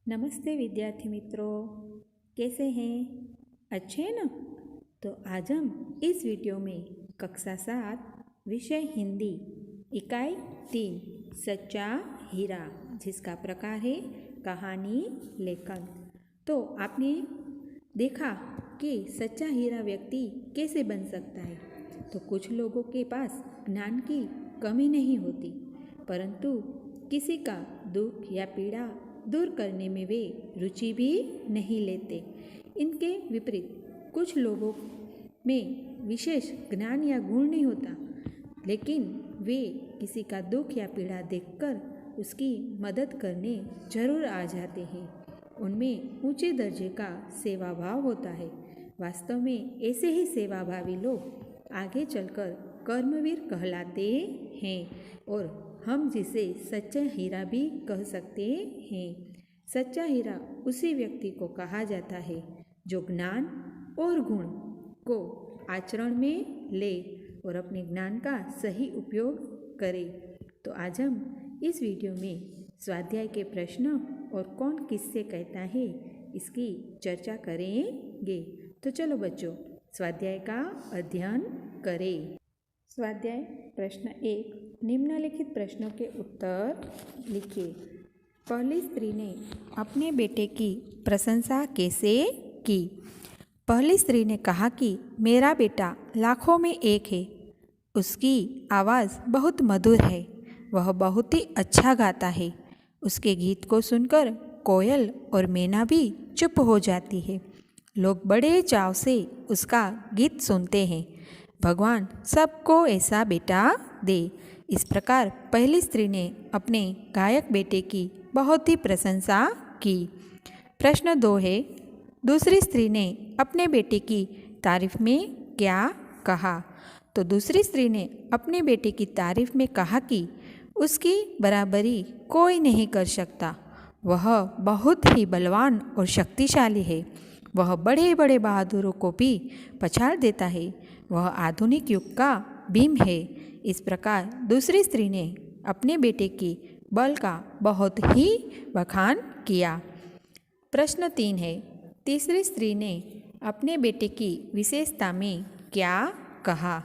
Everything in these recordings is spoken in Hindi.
नमस्ते विद्यार्थी मित्रों, कैसे हैं? अच्छे हैं ना? तो आज हम इस वीडियो में कक्षा 7 विषय हिंदी इकाई 3 सच्चा हीरा, जिसका प्रकार है कहानी लेखन। तो आपने देखा कि सच्चा हीरा व्यक्ति कैसे बन सकता है। तो कुछ लोगों के पास ज्ञान की कमी नहीं होती, परंतु किसी का दुख या पीड़ा दूर करने में वे रुचि भी नहीं लेते। इनके विपरीत कुछ लोगों में विशेष ज्ञान या गुण नहीं होता, लेकिन वे किसी का दुख या पीड़ा देखकर उसकी मदद करने जरूर आ जाते हैं। उनमें ऊंचे दर्जे का सेवा भाव होता है। वास्तव में ऐसे ही सेवाभावी लोग आगे चलकर कर्मवीर कहलाते हैं और हम जिसे सच्चा हीरा भी कह सकते हैं। सच्चा हीरा उसी व्यक्ति को कहा जाता है जो ज्ञान और गुण को आचरण में ले और अपने ज्ञान का सही उपयोग करे। तो आज हम इस वीडियो में स्वाध्याय के प्रश्न और कौन किससे कहता है इसकी चर्चा करेंगे। तो चलो बच्चों, स्वाध्याय का अध्ययन करें। स्वाध्याय प्रश्न 1, निम्नलिखित प्रश्नों के उत्तर लिखिए। पहली स्त्री ने अपने बेटे की प्रशंसा कैसे की? पहली स्त्री ने कहा कि मेरा बेटा लाखों में एक है। उसकी आवाज़ बहुत मधुर है। वह बहुत ही अच्छा गाता है। उसके गीत को सुनकर कोयल और मैना भी चुप हो जाती है। लोग बड़े चाव से उसका गीत सुनते हैं। भगवान सबको ऐसा बेटा दे। इस प्रकार पहली स्त्री ने अपने गायक बेटे की बहुत ही प्रशंसा की। प्रश्न 2 है, दूसरी स्त्री ने अपने बेटे की तारीफ में क्या कहा? तो दूसरी स्त्री ने अपने बेटे की तारीफ में कहा कि उसकी बराबरी कोई नहीं कर सकता। वह बहुत ही बलवान और शक्तिशाली है। वह बड़े बड़े बहादुरों को भी पछाड़ देता है। वह आधुनिक युग का भीम है। इस प्रकार दूसरी स्त्री ने अपने बेटे की बल का बहुत ही बखान किया। प्रश्न 3 है, तीसरी स्त्री ने अपने बेटे की विशेषता में क्या कहा?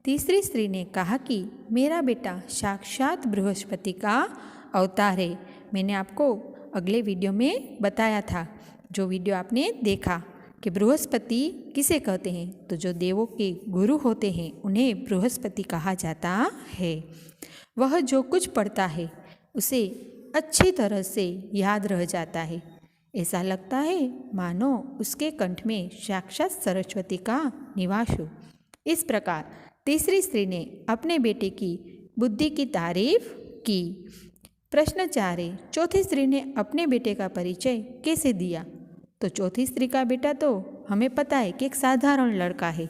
तीसरी स्त्री ने कहा कि मेरा बेटा साक्षात बृहस्पति का अवतार है। मैंने आपको अगले वीडियो में बताया था, जो वीडियो आपने देखा, कि बृहस्पति किसे कहते हैं। तो जो देवों के गुरु होते हैं उन्हें बृहस्पति कहा जाता है। वह जो कुछ पढ़ता है उसे अच्छी तरह से याद रह जाता है। ऐसा लगता है मानो उसके कंठ में साक्षात सरस्वती का निवास हो। इस प्रकार तीसरी स्त्री ने अपने बेटे की बुद्धि की तारीफ की। प्रश्न 4 है, चौथी स्त्री ने अपने बेटे का परिचय कैसे दिया? तो चौथी स्त्री का बेटा तो हमें पता है कि एक साधारण लड़का है।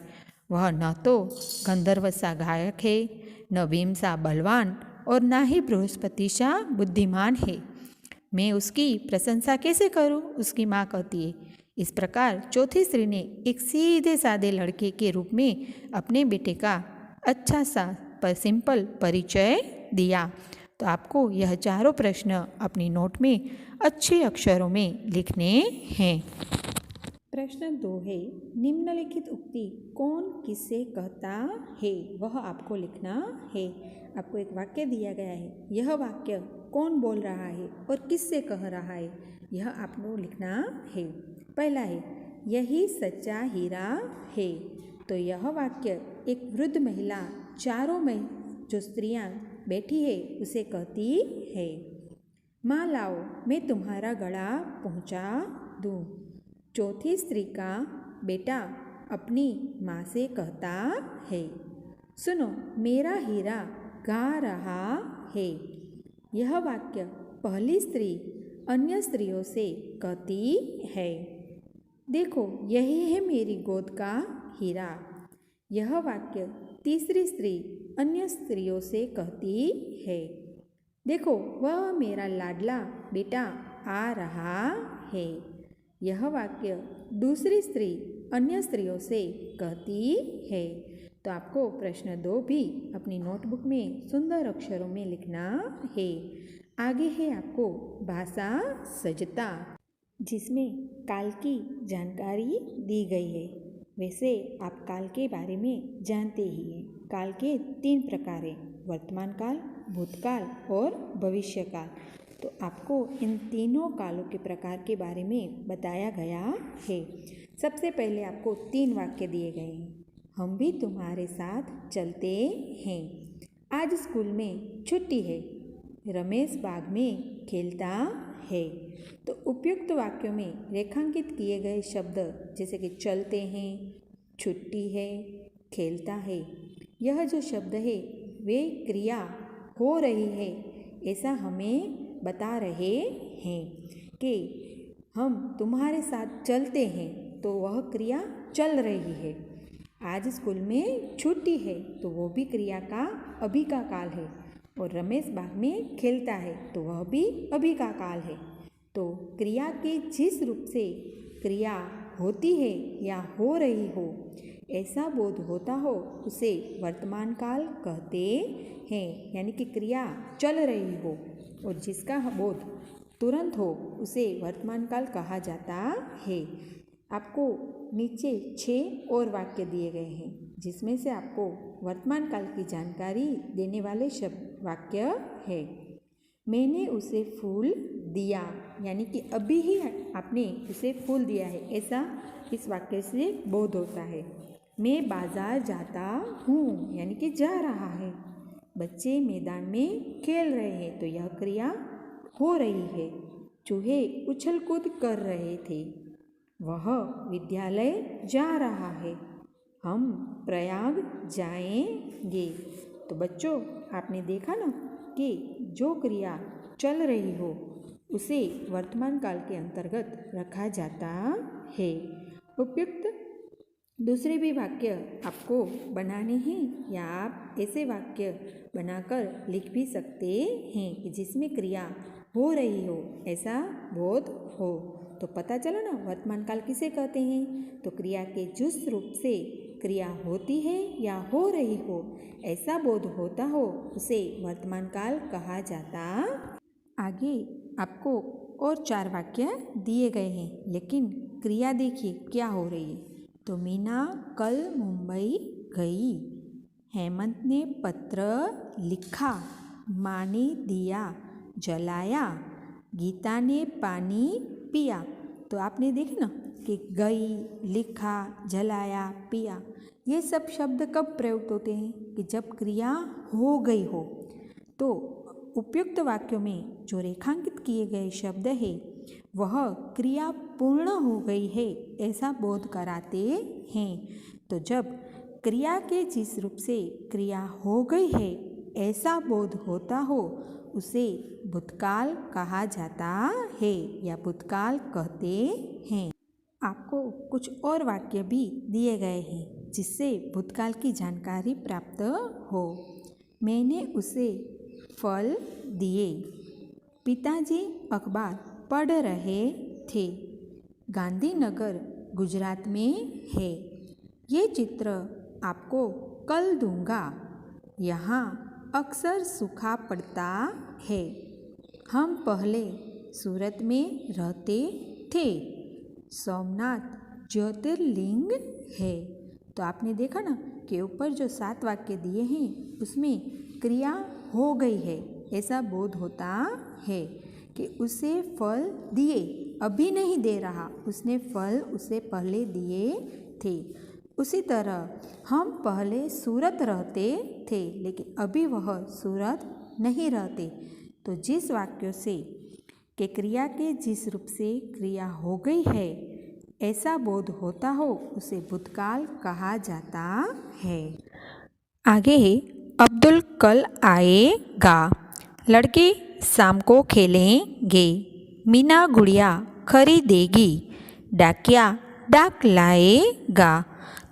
वह न तो गंधर्व सा गायक है, न भीम सा बलवान और न ही बृहस्पति सा बुद्धिमान है। मैं उसकी प्रशंसा कैसे करूं? उसकी माँ कहती है। इस प्रकार चौथी स्त्री ने एक सीधे सादे लड़के के रूप में अपने बेटे का अच्छा सा पर सिंपल परिचय दिया। तो आपको यह चारों प्रश्न अपनी नोट में अच्छे अक्षरों में लिखने हैं। प्रश्न 2 है, निम्नलिखित उक्ति कौन किससे कहता है? वह आपको लिखना है। आपको एक वाक्य दिया गया है। यह वाक्य कौन बोल रहा है और किससे कह रहा है, यह आपको लिखना है। पहला है, यही सच्चा हीरा है। तो यह वाक्य एक वृद्ध महिला चारों में जो स्त्रियां बैठी है उसे कहती है। माँ लाओ, मैं तुम्हारा गला पहुँचा दूँ। चौथी स्त्री का बेटा अपनी माँ से कहता है, सुनो मेरा हीरा गा रहा है। यह वाक्य पहली स्त्री अन्य स्त्रियों से कहती है, देखो यही है मेरी गोद का हीरा। यह वाक्य तीसरी स्त्री अन्य स्त्रियों से कहती है, देखो वह मेरा लाडला बेटा आ रहा है। यह वाक्य दूसरी स्त्री अन्य स्त्रियों से कहती है। तो आपको प्रश्न 2 भी अपनी नोटबुक में सुंदर अक्षरों में लिखना है। आगे है आपको भाषा सजता, जिसमें काल की जानकारी दी गई है। वैसे आप काल के बारे में जानते ही हैं। काल के 3 प्रकार हैं, वर्तमान काल, भूतकाल और भविष्य काल। तो आपको इन तीनों कालों के प्रकार के बारे में बताया गया है। सबसे पहले आपको 3 वाक्य दिए गए हैं। हम भी तुम्हारे साथ चलते हैं। आज स्कूल में छुट्टी है। रमेश बाग में खेलता है। तो उपयुक्त वाक्यों में रेखांकित किए गए शब्द जैसे कि चलते हैं, छुट्टी है, खेलता है, यह जो शब्द है वे क्रिया हो रही है ऐसा हमें बता रहे हैं कि हम तुम्हारे साथ चलते हैं तो वह क्रिया चल रही है। आज स्कूल में छुट्टी है तो वो भी क्रिया का अभी का काल है। और रमेश बाग में खेलता है तो वह भी अभी का काल है। तो क्रिया के जिस रूप से क्रिया होती है या हो रही हो ऐसा बोध होता हो उसे वर्तमान काल कहते हैं। यानी कि क्रिया चल रही हो और जिसका बोध तुरंत हो उसे वर्तमान काल कहा जाता है। आपको नीचे 6 और वाक्य दिए गए हैं जिसमें से आपको वर्तमान काल की जानकारी देने वाले शब्द वाक्य है। मैंने उसे फूल दिया, यानी कि अभी ही आपने उसे फूल दिया है ऐसा इस वाक्य से बोध होता है। मैं बाजार जाता हूँ, यानी कि जा रहा है। बच्चे मैदान में खेल रहे हैं तो यह क्रिया हो रही है। चूहे उछल कूद कर रहे थे। वह विद्यालय जा रहा है। हम प्रयाग जाएंगे। तो बच्चों आपने देखा ना कि जो क्रिया चल रही हो उसे वर्तमान काल के अंतर्गत रखा जाता है। उपयुक्त दूसरे भी वाक्य आपको बनाने हैं या आप ऐसे वाक्य बनाकर लिख भी सकते हैं कि जिसमें क्रिया हो रही हो ऐसा बोध हो। तो पता चला ना वर्तमान काल किसे कहते हैं। तो क्रिया के जिस रूप से क्रिया होती है या हो रही हो ऐसा बोध होता हो उसे वर्तमान काल कहा जाता। आगे आपको और 4 वाक्य दिए गए हैं लेकिन क्रिया देखिए क्या हो रही है। तो मीना कल मुंबई गई। हेमंत ने पत्र लिखा। माँ ने दिया जलाया। गीता ने पानी पिया। तो आपने देखा ना कि गई, लिखा, जलाया, पिया, ये सब शब्द कब प्रयुक्त होते हैं कि जब क्रिया हो गई हो। तो उपयुक्त वाक्यों में जो रेखांकित किए गए शब्द है वह क्रिया पूर्ण हो गई है ऐसा बोध कराते हैं। तो जब क्रिया के जिस रूप से क्रिया हो गई है ऐसा बोध होता हो उसे भूतकाल कहा जाता है या भूतकाल कहते हैं। आपको कुछ और वाक्य भी दिए गए हैं जिससे भूतकाल की जानकारी प्राप्त हो। मैंने उसे फल दिए। पिताजी अखबार पढ़ रहे थे। गांधीनगर गुजरात में है। ये चित्र आपको कल दूंगा। यहाँ अक्सर सूखा पड़ता है। हम पहले सूरत में रहते थे। सोमनाथ ज्योतिर्लिंग है। तो आपने देखा ना कि ऊपर जो 7 वाक्य दिए हैं उसमें क्रिया हो गई है ऐसा बोध होता है कि उसे फल दिए, अभी नहीं दे रहा, उसने फल उसे पहले दिए थे। उसी तरह हम पहले सूरत रहते थे लेकिन अभी वह सूरत नहीं रहते। तो जिस वाक्यों से कि क्रिया के जिस रूप से क्रिया हो गई है ऐसा बोध होता हो उसे भूतकाल कहा जाता है। आगे अब्दुल कल आएगा। लड़के शाम को खेलेंगे। मीना गुड़िया खरीदेगी। डाकिया डाक लाएगा।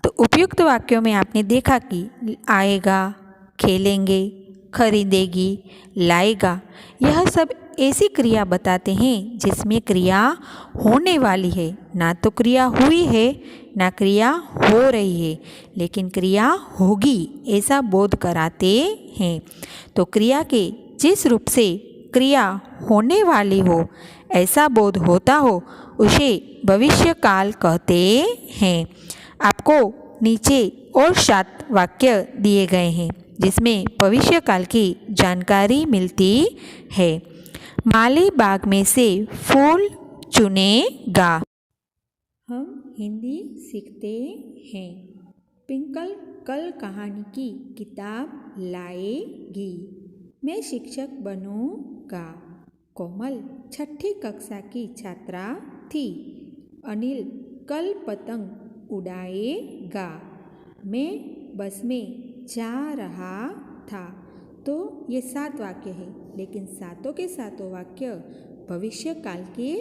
तो उपयुक्त वाक्यों में आपने देखा कि आएगा, खेलेंगे, खरीदेगी, लाएगा, यह सब ऐसी क्रिया बताते हैं जिसमें क्रिया होने वाली है। ना तो क्रिया हुई है ना क्रिया हो रही है लेकिन क्रिया होगी ऐसा बोध कराते हैं। तो क्रिया के जिस रूप से क्रिया होने वाली हो, ऐसा बोध होता हो, उसे भविष्यकाल कहते हैं। आपको नीचे और 7 वाक्य दिए गए हैं जिसमें भविष्यकाल की जानकारी मिलती है। माली बाग में से फूल चुनेगा। हम हिंदी सीखते हैं। ट्विंकल कल कहानी की किताब लाएगी। मैं शिक्षक बनूंगा। कोमल 6ठी कक्षा की छात्रा थी। अनिल कल पतंग उड़ाएगा। मैं बस में जा रहा था। तो ये 7 वाक्य हैं, लेकिन सातों के सातों वाक्य भविष्यकाल के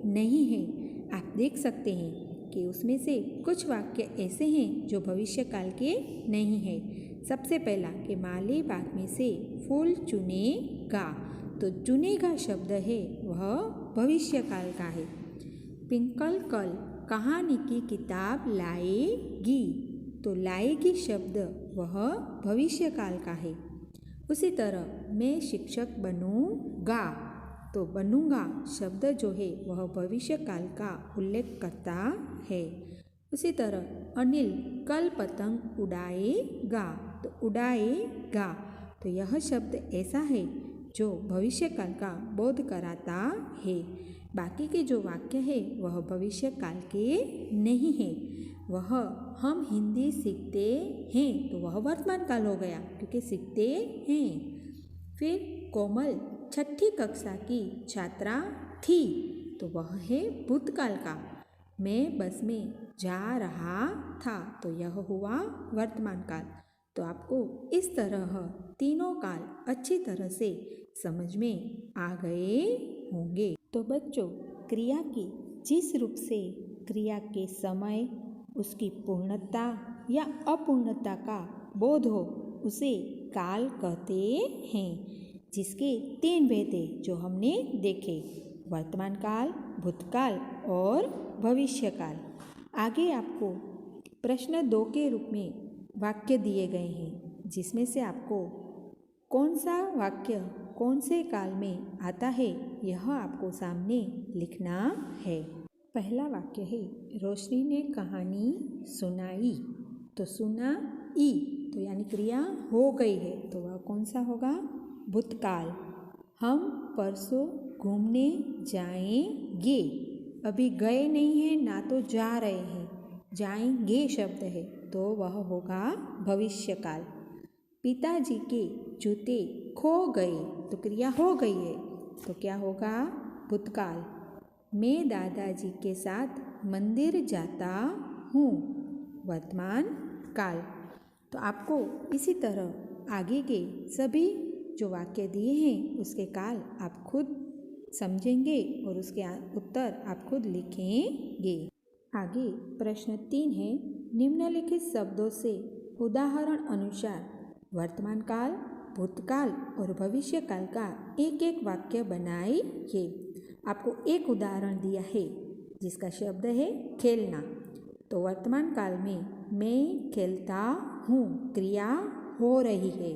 नहीं हैं। आप देख सकते हैं कि उसमें से कुछ वाक्य ऐसे हैं जो भविष्यकाल के नहीं हैं। सबसे पहला कि माली बाग में से फूल चुनेगा, तो चुनेगा शब्द है वह भविष्यकाल का है। ट्विंकल कल कहानी की किताब लाएगी, तो लाएगी शब्द वह भविष्यकाल का है। उसी तरह मैं शिक्षक बनूंगा, तो बनूंगा शब्द जो है वह भविष्यकाल का उल्लेख करता है। उसी तरह अनिल कल पतंग उड़ाएगा, तो उड़ाएगा, तो यह शब्द ऐसा है जो भविष्यकाल का बोध कराता है। बाकी के जो वाक्य है वह भविष्यकाल के नहीं है। वह हम हिंदी सीखते हैं, तो वह वर्तमान काल हो गया क्योंकि सीखते हैं। फिर कोमल 6ठी कक्षा की छात्रा थी, तो वह है भूतकाल का। मैं बस में जा रहा था, तो यह हुआ वर्तमान काल। तो आपको इस तरह तीनों काल अच्छी तरह से समझ में आ गए होंगे। तो बच्चों, क्रिया की जिस रूप से क्रिया के समय, उसकी पूर्णता या अपूर्णता का बोध हो, उसे काल कहते हैं। जिसके 3 भेद हैं जो हमने देखे, वर्तमान काल, भूतकाल और भविष्यकाल। आगे आपको प्रश्न 2 के रूप में वाक्य दिए गए हैं, जिसमें से आपको कौन सा वाक्य कौन से काल में आता है यह आपको सामने लिखना है। पहला वाक्य है, रोशनी ने कहानी सुनाई, तो सुनाई तो यानी क्रिया हो गई है, तो वह कौन सा होगा, भूतकाल। हम परसों घूमने जाएंगे, अभी गए नहीं हैं ना तो जा रहे हैं, जाएंगे शब्द है तो वह होगा भविष्यकाल। पिताजी के जूते खो गए, तो क्रिया हो गई है, तो क्या होगा, भूतकाल। मैं दादाजी के साथ मंदिर जाता हूँ, वर्तमान काल। तो आपको इसी तरह आगे के सभी जो वाक्य दिए हैं उसके काल आप खुद समझेंगे और उसके उत्तर आप खुद लिखेंगे। आगे प्रश्न 3 है, निम्नलिखित शब्दों से उदाहरण अनुसार वर्तमान काल, भूतकाल और भविष्यकाल का एक एक वाक्य बनाइए। आपको एक उदाहरण दिया है जिसका शब्द है खेलना, तो वर्तमान काल में मैं खेलता हूँ, क्रिया हो रही है।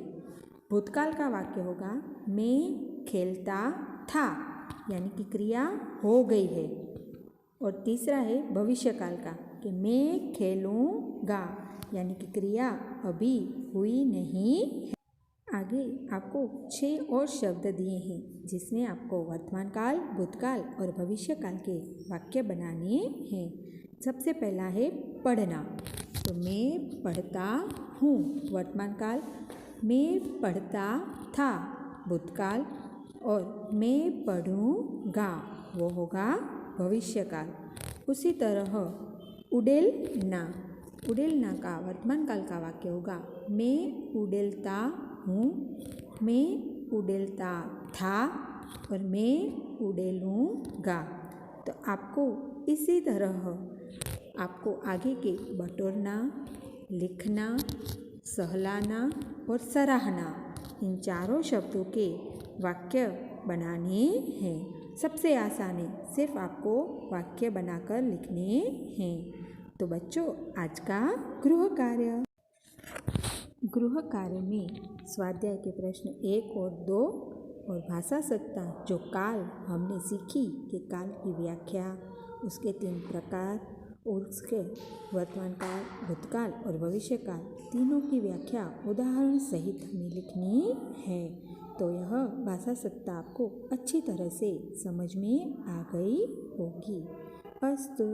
भूतकाल का वाक्य होगा मैं खेलता था, यानी कि क्रिया हो गई है। और तीसरा है भविष्यकाल का कि मैं खेलूँगा, यानी कि क्रिया अभी हुई नहीं है। आगे आपको 6 और शब्द दिए हैं जिसमें आपको वर्तमान काल, भूतकाल और भविष्यकाल के वाक्य बनाने हैं। सबसे पहला है पढ़ना, तो मैं पढ़ता हूँ, वर्तमान काल। मैं पढ़ता था, भूतकाल। और मैं पढ़ूँगा, वो होगा भविष्यकाल। उसी तरह उड़ेलना, उड़ेलना का वर्तमान काल का वाक्य होगा मैं उड़ेलता हूँ, मैं उड़ेलता था और मैं उड़ेलूँगा। तो आपको इसी तरह आपको आगे के बटोरना, लिखना, सहलाना और सराहना, इन चारों शब्दों के वाक्य बनाने हैं। सबसे आसान है, सिर्फ आपको वाक्य बनाकर लिखने हैं। तो बच्चों, आज का गृह कार्य में स्वाध्याय के प्रश्न 1 और 2 और भाषा सत्ता जो काल हमने सीखी कि काल की व्याख्या, उसके 3 प्रकार और उसके वर्तमान काल, भूतकाल और भविष्य काल तीनों की व्याख्या उदाहरण सहित हमें लिखनी है। तो यह भाषा सत्ता आपको अच्छी तरह से समझ में आ गई होगी। अस्तु।